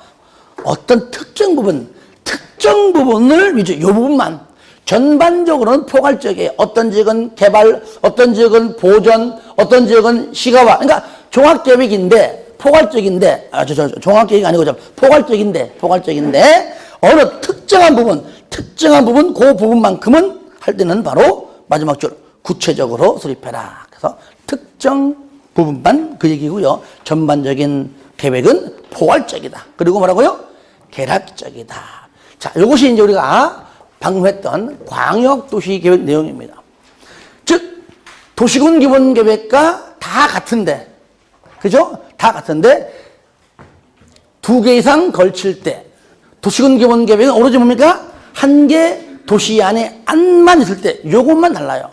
어떤 특정 부분을 위주, 이 부분만. 전반적으로는 포괄적이에요. 어떤 지역은 개발, 어떤 지역은 보전, 어떤 지역은 시가화. 그러니까 종합계획인데, 포괄적인데, 종합계획이 아니고 포괄적인데, 어느 특정한 부분, 그 부분만큼은 할 때는 바로 마지막 줄, 구체적으로 수립해라. 그래서 특정 부분만 그 얘기고요. 전반적인 계획은 포괄적이다. 그리고 뭐라고요? 개략적이다. 자, 이것이 이제 우리가 방금 했던 광역도시계획 내용입니다. 즉, 도시군 기본계획과 다 같은데, 그죠? 다 같은데, 2개 이상 걸칠 때, 도시군 기본계획은 오로지 뭡니까? 한 개 도시 안에 안만 있을 때, 요것만 달라요.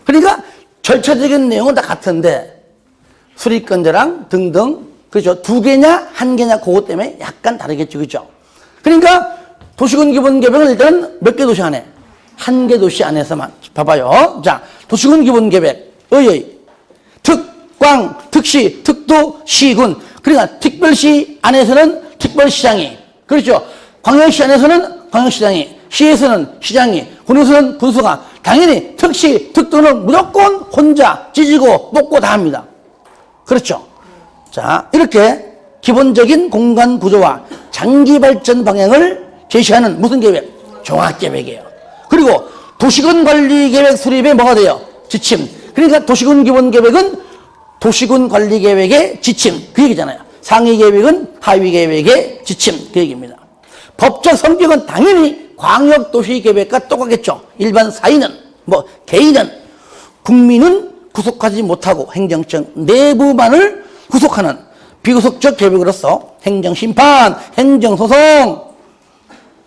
그러니까, 절차적인 내용은 다 같은데, 수립권자랑 등등, 그죠? 2개냐, 1개냐, 그것 때문에 약간 다르겠죠, 그죠? 그러니까, 도시군 기본계획은 일단 몇 개 도시 안에? 1개 도시 안에서만. 봐봐요. 자, 도시군 기본계획. 특광, 특시, 특도, 시군. 그러니까 특별시 안에서는 특별시장이. 그렇죠. 광역시 안에서는 광역시장이. 시에서는 시장이. 군에서는 군수가. 당연히 특시, 특도는 무조건 혼자 찢고 뽑고 다 합니다. 그렇죠. 자, 이렇게 기본적인 공간 구조와 장기 발전 방향을 제시하는 무슨 계획? 종합계획이에요. 그리고 도시군 관리계획 수립에 뭐가 돼요? 지침. 그러니까 도시군 기본계획은 도시군 관리계획의 지침. 그 얘기잖아요. 상위계획은 하위계획의 지침. 그 얘기입니다. 법적 성격은 당연히 광역도시계획과 똑같겠죠. 일반 사인은, 개인은, 국민은 구속하지 못하고 행정청 내부만을 구속하는 비구속적 계획으로서 행정심판, 행정소송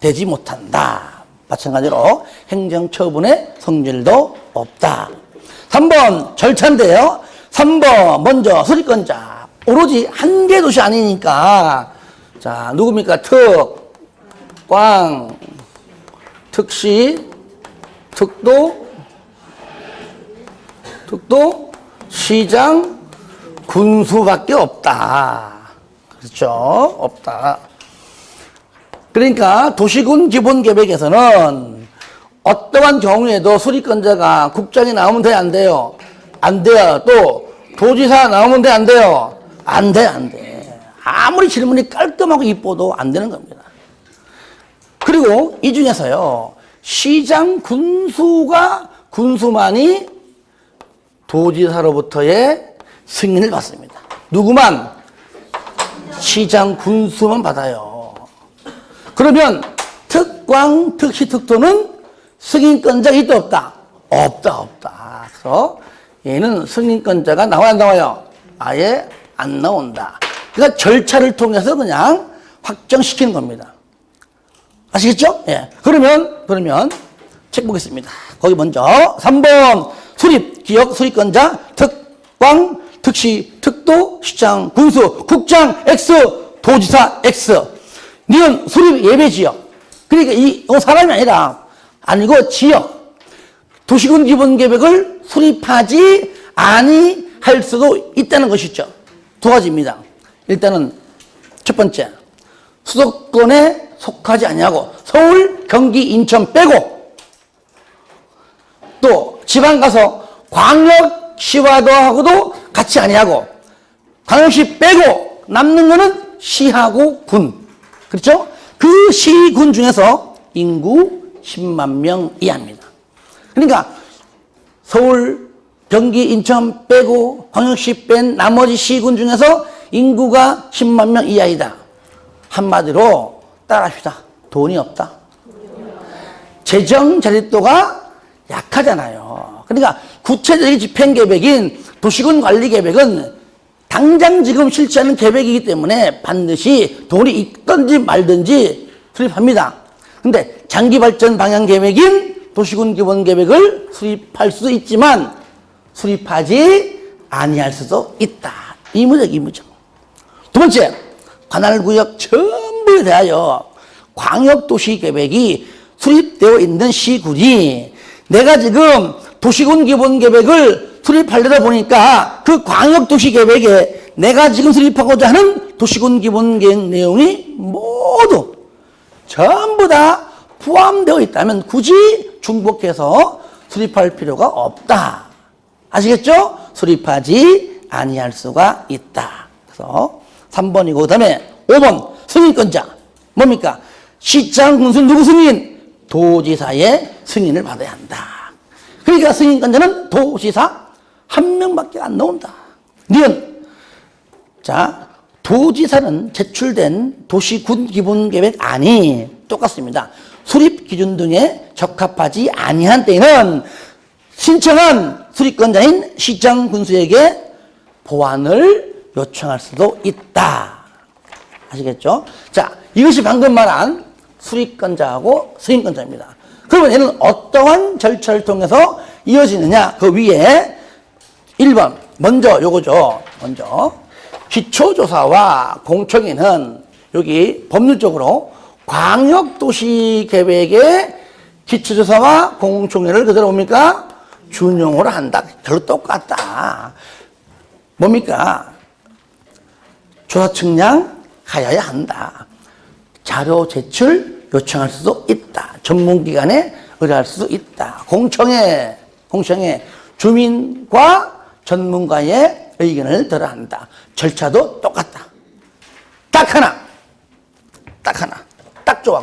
되지 못한다. 마찬가지로 행정처분의 성질도 없다. 3번 절차인데요. 3번 먼저 수리권자. 오로지 한 개 도시 아니니까. 자, 누굽니까? 특, 광, 특시, 특도, 시장, 군수밖에 없다. 그렇죠? 없다. 그러니까 도시군 기본계획에서는 어떠한 경우에도 수리권자가 국장이 나오면 돼요, 안 돼요? 안 돼요. 또 도지사 나오면 돼요, 안 돼요? 안 돼, 안 돼. 아무리 질문이 깔끔하고 이뻐도 안 되는 겁니다. 그리고 이 중에서요, 시장 군수만이 도지사로부터의 승인을 받습니다. 누구만? 시장 군수만 받아요. 그러면 특광, 특시, 특도는 승인권자가 있다, 없다? 없다. 그래서 얘는 승인권자가 나와야 안 나와요? 아예 안 나온다. 그러니까 절차를 통해서 그냥 확정시키는 겁니다. 아시겠죠? 예. 그러면 책 보겠습니다. 거기 먼저 3번 수립, 기역, 수립권자, 특광, 특시, 특도, 시장, 군수, 국장 X, 도지사 X. 니은 수립 예배 지역. 그러니까 이 사람이 아니고 지역. 도시군 기본계획을 수립하지 아니할 수도 있다는 것이죠. 두 가지입니다. 일단은 첫 번째, 수도권에 속하지 아니하고 서울, 경기, 인천 빼고 또 지방 가서 광역시와도 같이 아니하고 광역시 빼고 남는 거는 시하고 군. 그렇죠? 그 시군 중에서 인구 10만 명 이하입니다. 그러니까 서울, 경기, 인천 빼고 광역시 뺀 나머지 시군 중에서 인구가 10만 명 이하이다. 한마디로 따라합시다. 돈이 없다. 재정 자립도가 약하잖아요. 그러니까 구체적인 집행계획인 도시군 관리계획은 당장 지금 실시하는 계획이기 때문에 반드시 돈이 있든지 말든지 수립합니다. 근데 장기발전 방향계획인 도시군 기본계획을 수립할 수도 있지만 수립하지 아니할 수도 있다. 이무적. 두 번째, 관할구역 전부에 대하여 광역도시계획이 수립되어 있는 시군이 내가 지금 도시군 기본계획을 수립하려다 보니까 그 광역도시계획에 내가 지금 수립하고자 하는 도시군 기본계획 내용이 모두 전부 다 포함되어 있다면 굳이 중복해서 수립할 필요가 없다. 아시겠죠? 수립하지 아니할 수가 있다. 그래서 3번이고 그다음에 5번 승인권자 뭡니까? 시장 군수 누구 승인? 도지사의 승인을 받아야 한다. 그러니까 승인권자는 도지사 한 명밖에 안 나온다. 니은 자 도지사는 제출된 도시군 기본계획 안이 똑같습니다. 수립 기준 등에 적합하지 아니한 때에는 신청한 수립권자인 시장 군수에게 보완을 요청할 수도 있다. 아시겠죠? 자, 이것이 방금 말한 수립권자하고 승인권자입니다. 그러면 얘는 어떠한 절차를 통해서 이어지느냐? 그 위에 1번 먼저 요거죠. 먼저 기초조사와 공청회는 여기 법률적으로 광역도시계획의 기초조사와 공청회를 그대로 뭡니까? 준용을 한다. 별로 똑같다. 뭡니까? 조사 측량 하여야 한다. 자료 제출 요청할 수도 있다. 전문기관에 의뢰할 수도 있다. 공청회 주민과 전문가의 의견을 들어야 한다. 절차도 똑같다. 딱 하나. 딱 좋아.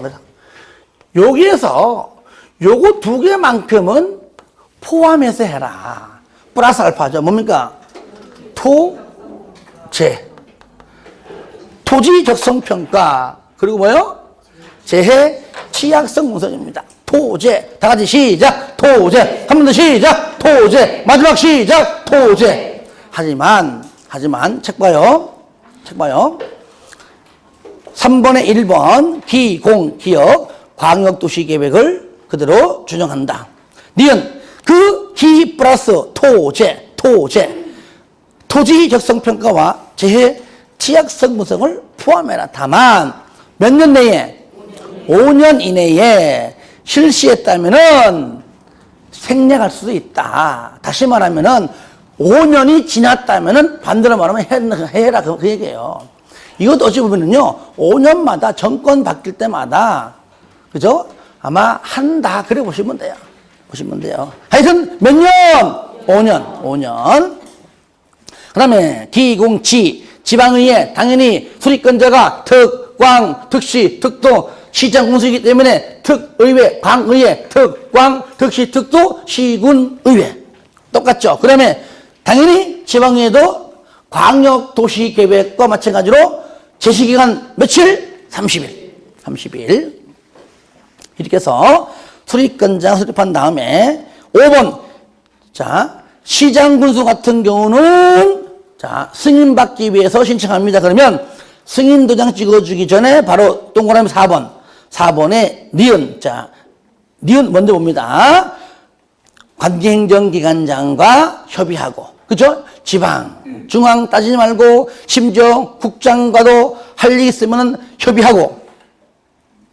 여기에서 요거 두 개만큼은 포함해서 해라. 플러스 알파죠. 뭡니까? 토지 적성평가. 그리고 뭐요? 재해 취약성 문서입니다. 토제. 다 같이 시작. 토제. 한 번 더 시작. 토제. 마지막 시작. 토제. 하지만 책 봐요. 3번에 1번 기억 광역도시계획을 그대로 준용한다. 니은 그 기 플러스 토제. 토지 적성평가와 재해 취약성 문서를 포함해라. 다만 몇 년 내에? 5년 이내에 실시했다면은 생략할 수도 있다. 다시 말하면은 5년이 지났다면은 반대로 말하면 해라 그 얘기예요. 이것도 어찌 보면은요 5년마다 정권 바뀔 때마다 그죠? 아마 한다 그래 보시면 돼요. 하여튼 몇 년? 5년. 그다음에 기공지 지방의회 당연히 수립권자가 특, 광, 특시, 특도 시장 군수이기 때문에 특의회, 광의회, 특광, 특시, 특도, 시군의회 똑같죠. 그다음에 당연히 지방의회도 광역도시계획과 마찬가지로 제시기간 며칠? 30일 이렇게 해서 수립권자 수립한 다음에 5번 자 시장 군수 같은 경우는 자 승인받기 위해서 신청합니다. 그러면 승인 도장 찍어주기 전에 바로 동그라미 4번에 니은 니은 먼저 봅니다. 관계행정기관장과 협의하고 그죠? 지방 중앙 따지지 말고 심지어 국장과도 할 일이 있으면 협의하고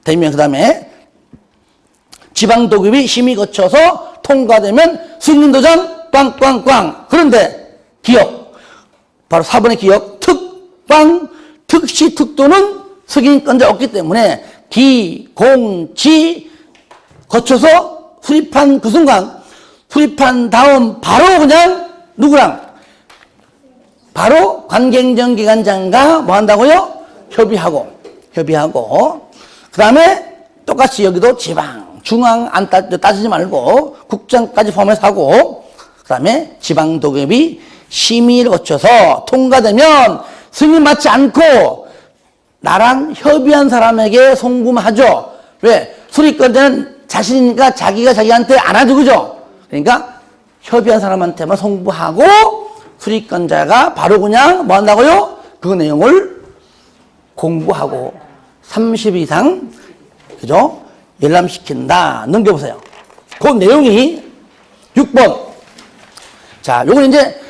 되면 그 다음에 지방도급이 심의 거쳐서 통과되면 승인도장 꽝꽝꽝. 그런데 기억 바로 4번의 기억 특광 특시 특도는 승인권자 없기 때문에 기공지 거쳐서 수립한 그 순간 수립한 다음 바로 그냥 누구랑 바로 관계행정기관장과 뭐 한다고요? 협의하고 그 다음에 똑같이 여기도 지방 중앙 안 따지지 말고 국장까지 포함해서 하고 그 다음에 지방도급이 심의를 거쳐서 통과되면 승인 받지 않고 나랑 협의한 사람에게 송금하죠. 왜? 수립권자는 자신이니까 자기가 자기한테 안 하죠. 그죠? 그러니까 협의한 사람한테만 송부하고 수립권자가 바로 그냥 뭐 한다고요? 그 내용을 공부하고 30일 이상 그죠? 열람시킨다. 넘겨보세요. 그 내용이 6번. 자, 요건 이제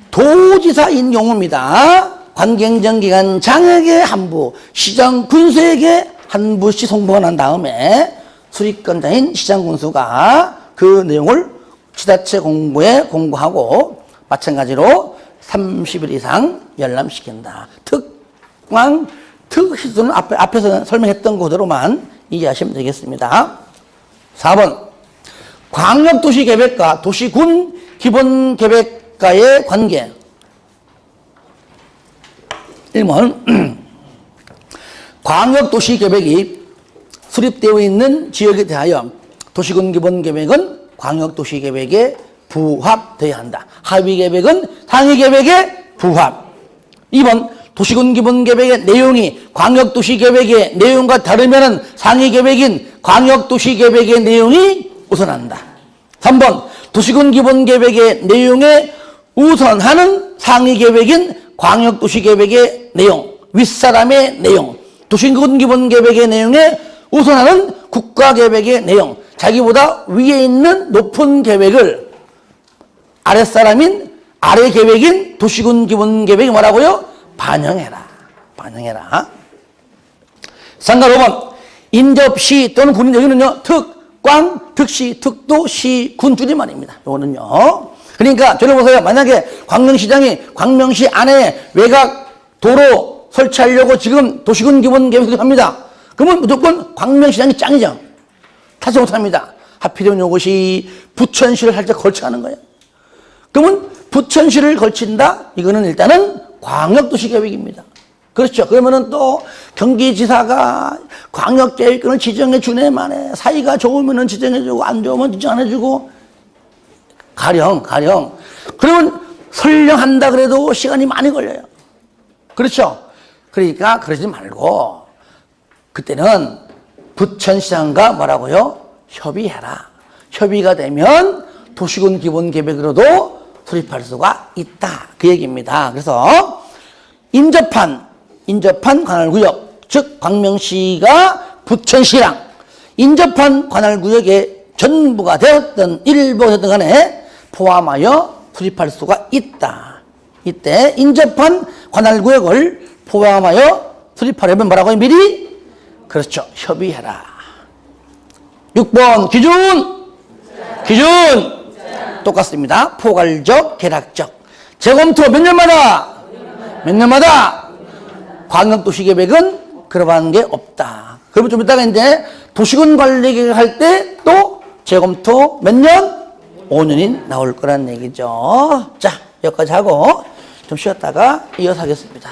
도지사인 경우입니다. 관계행정기관장에게 한 부, 시장 군수에게 한 부씩 송부가 난 다음에 수립권자인 시장 군수가 그 내용을 지자체 공부에 공부하고 마찬가지로 30일 이상 열람시킨다. 특광, 특시도는 앞에서 설명했던 그대로만 이해하시면 되겠습니다. 4번 광역도시계획과 도시군 기본계획과의 관계 1번 광역도시계획이 수립되어 있는 지역에 대하여 도시군 기본계획은 광역도시계획에 부합되어야 한다. 하위계획은 상위계획에 부합. 2번 도시군 기본계획의 내용이 광역도시계획의 내용과 다르면 상위계획인 광역도시계획의 내용이 우선한다. 3번 도시군 기본계획의 내용에 우선하는 상위계획인 광역도시계획의 내용, 윗사람의 내용, 도시군 기본계획의 내용에 우선하는 국가계획의 내용, 자기보다 위에 있는 높은 계획을 아랫사람인 아래 계획인 도시군 기본계획이 뭐라고요? 반영해라. 상가 5번 인접시 또는 군인 여기는요 특광, 특시, 특도, 시, 군 줄임말입니다. 요거는요. 그러니까 저를 보세요. 만약에 광명시장이 광명시 안에 외곽 도로 설치하려고 지금 도시군 기본계획을 합니다. 그러면 무조건 광명시장이 짱이죠. 타지 못합니다. 하필이면 이것이 부천시를 살짝 걸쳐가는 거예요. 그러면 부천시를 걸친다? 이거는 일단은 광역도시계획입니다. 그렇죠. 그러면은 또 경기지사가 광역계획권을 지정해 주네 만에 사이가 좋으면은 지정해 주고 안 좋으면 지정 안 해주고 가령 그러면 설령 한다 그래도 시간이 많이 걸려요. 그렇죠. 그러니까 그러지 말고 그때는 부천시장과 뭐라고요? 협의해라. 협의가 되면 도시군 기본 계획으로도 수립할 수가 있다. 그 얘기입니다. 그래서 인접한 관할구역, 즉 광명시가 부천시랑 인접한 관할구역에 전부가 되었던 일부가 되었던 간에 포함하여 수립할 수가 있다. 이때 인접한 관할구역을 포함하여 수립하려면 뭐라고요? 미리? 그렇죠. 협의해라. 6번 기준 똑같습니다. 포괄적, 개락적. 재검토 몇 년마다 광역도시계획은 그러한 게 없다. 그러면 좀 이따가 이제 도시군 관리 계획할 때 또 재검토 몇 년? 5년이 나올 거란 얘기죠. 자, 여기까지 하고 좀 쉬었다가 이어서 하겠습니다.